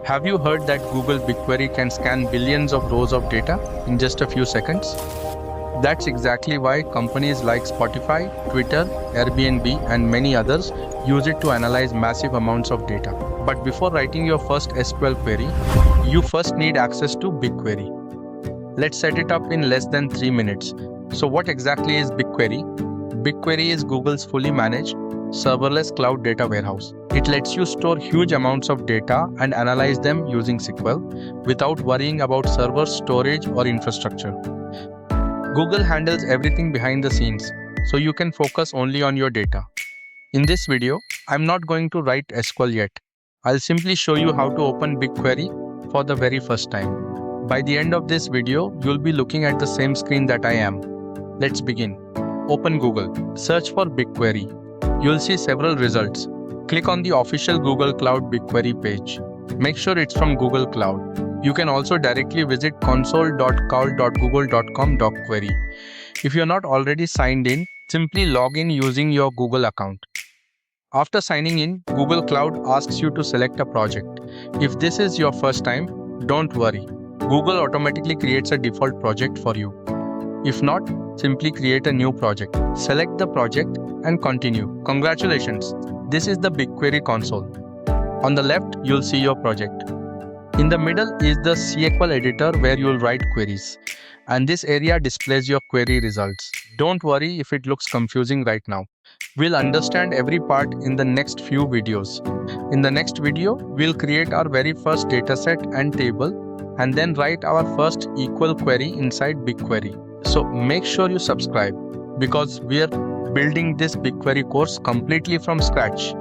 Have you heard that Google BigQuery can scan billions of rows of data in just a few seconds? That's exactly why companies like Spotify, Twitter, Airbnb, and many others use it to analyze massive amounts of data. But before writing your first SQL query, you first need access to BigQuery. Let's set it up in less than 3 minutes. So what exactly is BigQuery? BigQuery is Google's fully managed, serverless cloud data warehouse. It lets you store huge amounts of data and analyze them using SQL without worrying about server storage or infrastructure. Google handles everything behind the scenes, so you can focus only on your data. In this video, I'm not going to write SQL yet. I'll simply show you how to open BigQuery for the very first time. By the end of this video, you'll be looking at the same screen that I am. Let's begin. Open Google. Search for BigQuery. You'll see several results. Click on the official Google Cloud BigQuery page. Make sure it's from Google Cloud. You can also directly visit console.cloud.google.com.query. If you're not already signed in, simply log in using your Google account. After signing in, Google Cloud asks you to select a project. If this is your first time, don't worry. Google automatically creates a default project for you. If not, simply create a new project. Select the project and continue. Congratulations! This is the BigQuery Console. On the left, you'll see your project. In the middle is the SQL editor where you'll write queries. And this area displays your query results. Don't worry if it looks confusing right now. We'll understand every part in the next few videos. In the next video, we'll create our very first dataset and table and then write our first equal query inside BigQuery. So make sure you subscribe because we're building this BigQuery course completely from scratch.